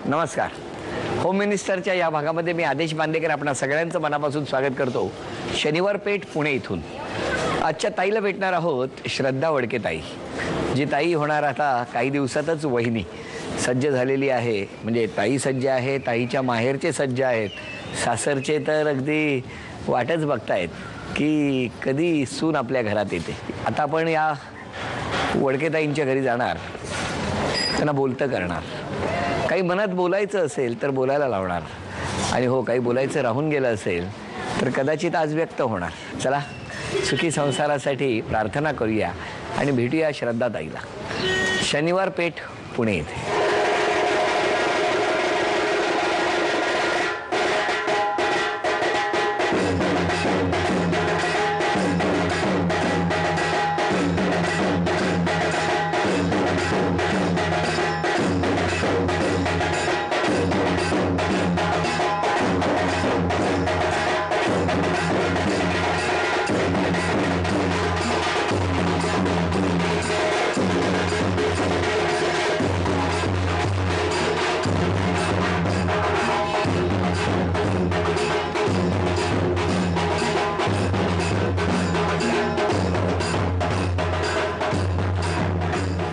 नमस्कार. होम मिनिस्टरच्या या भागामध्ये मी आदेश बांदेकर आपणा सगळ्यांचं मनापासून स्वागत करतो. शनिवार पेठ पुणे इथून आजच्या ताईला भेटणार आहोत. श्रद्धा वडके ताई, जी ताई होणार आता काही दिवसातच वहिनी सज्ज झालेली आहे. म्हणजे ताई सज्ज आहे, ताईच्या माहेरचे सज्ज आहेत, सासरचे तर अगदी वाटच बघतायत की कधी सून आपल्या घरात येते. आता आपण या वडके ताईंच्या घरी जाणार, त्यांना बोलतं करणार, काही मनात बोलायचं असेल तर बोलायला लावणार, आणि हो काही बोलायचं राहून गेलं असेल तर कदाचित आज व्यक्त होणार. चला सुखी संसारासाठी प्रार्थना करूया आणि भेटूया श्रद्धा ताईला. शनिवार पेठ पुणे येथे.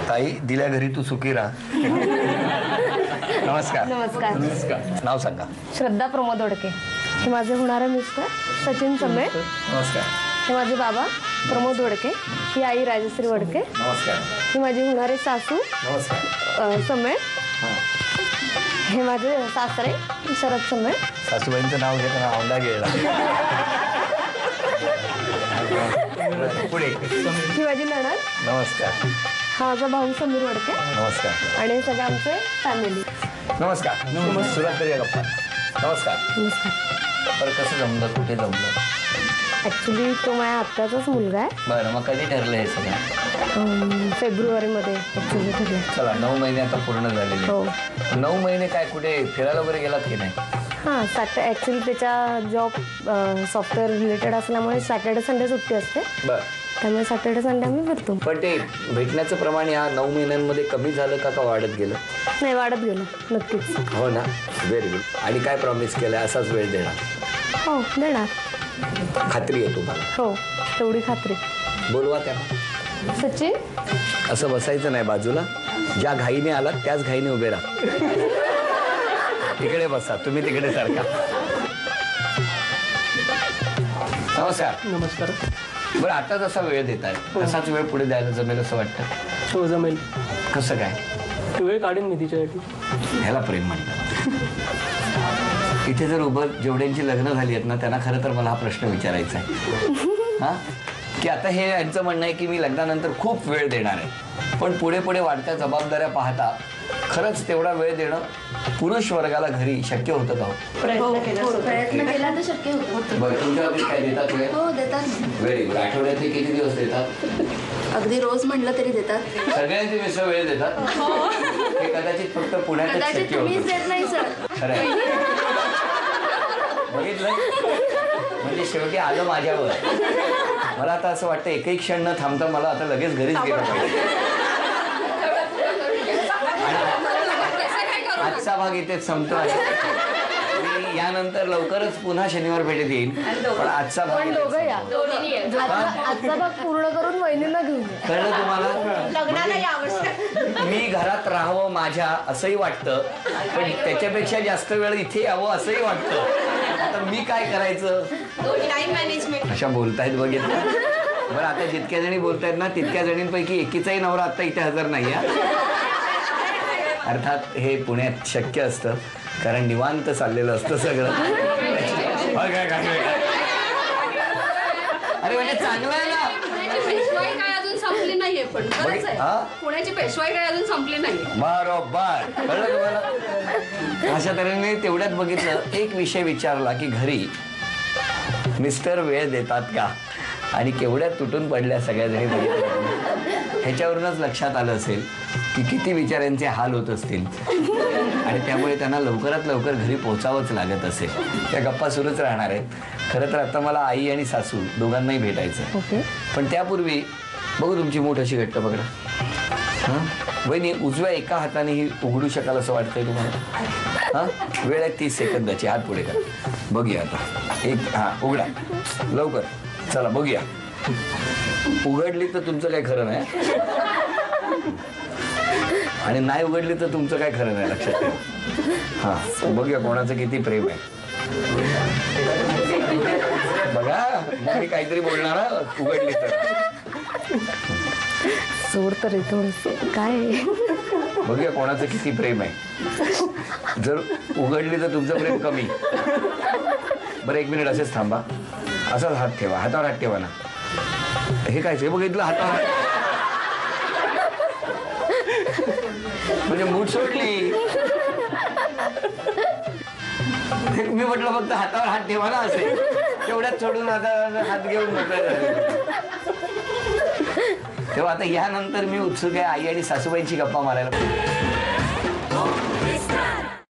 ताई, दिल्या घरी तू सुखी राहा. नमस्कार. नमस्कार. नमस्कार. नाव सांगा. श्रद्धा प्रमोद वडके. हे माझे होणारे मिस्टर सचिन समे. नमस्कार. हे माझे बाबा प्रमोद वडके. ही आई राजश्री वडके. नमस्कार. ही माझी होणारे सासू नमस्कार. समे. हे माझे सासरे शरद समे. सासूबाईंचं नाव घेताना औंढा गेला. पुढे. ही माझी नणंद. नमस्कार. हा माझा भाऊ समीर वडके. नमस्कार. आणि सगळे आमचे फॅमिली. नमस्कार. सुरुवात करूया गप्पा. नमस्कार. नमस्कार. बरं, कसं जमलं, कुठे जमलं? ॲक्च्युली तो माझ्या आत्याचाच मुलगा आहे. बरं, मग कधी ठरलं हे सगळं? फेब्रुवारीमध्ये ॲक्च्युली ठरलं. चला, 9 महिने आता पूर्ण झालेले. हो. 9 महिने काय कुठे फिरायला वगैरे गेलात की नाही? हां, ॲक्च्युली त्याच्या जॉब सॉफ्टवेअर रिलेटेड असल्यामुळे सॅटर्डे संडे सुट्टी असते. बरं. त्यामुळे सॅटर्डे संडे आम्ही फिरतो. पण ते भेटण्याचं प्रमाण या 9 महिन्यांमध्ये कमी झालं का वाढत गेलं? नाही, वाढत गेलं नक्कीच. हो ना. Very good. आणि काय प्रॉमिस केलं, असाच वेळ देणार? हो, देणार. खात्री आहे तुम्हाला? हो, तेवढी खात्री. बोलवा त्यांना. सचिन, असं बसायचं नाही बाजूला. ज्या घाईने आलात त्याच घाईने उभे राहा. तिकडे बसा, तुम्ही तिकडे सारखा. नमस्कार. नमस्कार. बरं, आता जसा वेळ देत आहे तसाच वेळ पुढे द्यायला जमेल असं वाटतं? हो, जमेल. कसं काय? वेळ काढेन मी तिच्यासाठी. ह्याला प्रेम म्हणतात. इथे जर उभं जेवढ्यांची लग्न झाली आहेत ना, त्यांना खरं तर मला हा प्रश्न विचारायचा आहे. हां, की आता हे यांचं म्हणणं आहे की मी लग्नानंतर खूप वेळ देणार आहे, पण पुढे पुढे वाढत्या जबाबदाऱ्या पाहता खरंच तेवढा वेळ देणं पुरुष वर्गाला घरी शक्य होतं का? प्रयत्न केला तर शक्य होतं. बरं, तुमच्या बाबतीत काय देतात वेळ? हो, देतात. Very good. आठवड्यातले किती दिवस देतात? अगदी रोज म्हटलं तरी देतात. सगळ्यांचे विषय वेळ देतात. हे कदाचित फक्त पुण्यातच कदाचित शक्य तुम्हीच होतं. देत नाही सर. खरं आहे. बघितलं, म्हणजे शेवटी आलं माझ्यावर. मला आता असं वाटतं एकही क्षण न थांबता मला आता लगेच घरीच गेलं पाहिजे. आजचा भाग इथेच संपतो. मी यानंतर लवकरच पुन्हा शनिवार भेटेत येईल, पण आजचा भाग इथेच दोघं या. संपतो. आजचा भाग पूर्ण करून वहिनींना घेऊन या. कळलं तुम्हाला? मी घरात राहावं माझ्या असंही वाटतं, पण त्याच्यापेक्षा जास्त वेळ इथे यावं असंही वाटतं. आता मी काय करायचं? Time management. अशा बोलतायत बघितलं. बरं, आता जितक्या जणी बोलतायत ना तितक्या जणींपैकी एकीचाही नवरा आता इथे हजर नाही आहे. अर्थात हे पुण्यात शक्य असतं, कारण निवांत चाललेलं असतं सगळं. अरे म्हणजे चांगलं आहे ना. पेशवाई काय अजून संपली नाहीये, पण खरंच आहे. पुण्याची पेशवाई काय अजून संपली नाहीये. बरोबर. कळलं तुम्हाला? अशा तऱ्हेने तेवढ्यात बघितलं, एक विषय विचारला की घरी मिस्टर वेळ देतात का, आणि केवढ्या तुटून पडल्या सगळ्या जणी बघितलं. ह्याच्यावरूनच लक्षात आलं असेल की किती बिचाऱ्यांचे हाल होत असतील, आणि त्यामुळे त्यांना लवकरात लवकर घरी पोहोचावंच लागत असेल. त्या गप्पा सुरूच राहणार आहेत. खरं तर आता मला आई आणि सासू दोघांनाही भेटायचं आहे. पण त्यापूर्वी बघू तुमची मूठ अशी घट्ट पकडा. वहिनी उजव्या एका हाताने ही उघडू शकाल असं वाटतंय तुम्हाला? हा, वेळ आहे 30 सेकंदाची. हात पुढे करा, बघूया आता. उघडा लवकर, चला बघूया. उघडली तर तुमचं काय खरं नाही, आणि नाही उघडली तर तुमचं काय खरं नाही, लक्षात ठेवा. हा, बघूया कोणाचं किती प्रेम आहे. बघा, मग मी काहीतरी बोलणार हा, उघडली तर. सोड तर थोडस काय आहे? बघूया कोणाचं किती प्रेम आहे. जर उघडली तर तुमचं प्रेम कमी. बरं, 1 मिनिट असेच थांबा. असाच हात ठेवा, हातावर हात ठेवा ना. हे काय हे बघितलं, हातावर म्हणजे मूठ सोडली. मी म्हटलं फक्त हातावर हात ठेवा ना, असे तेवढ्यात सोडून आता हात घेऊन मोकळं. तेव्हा आता यानंतर मी उत्सुक आहे आई आणि सासूबाईंची गप्पा मारायला.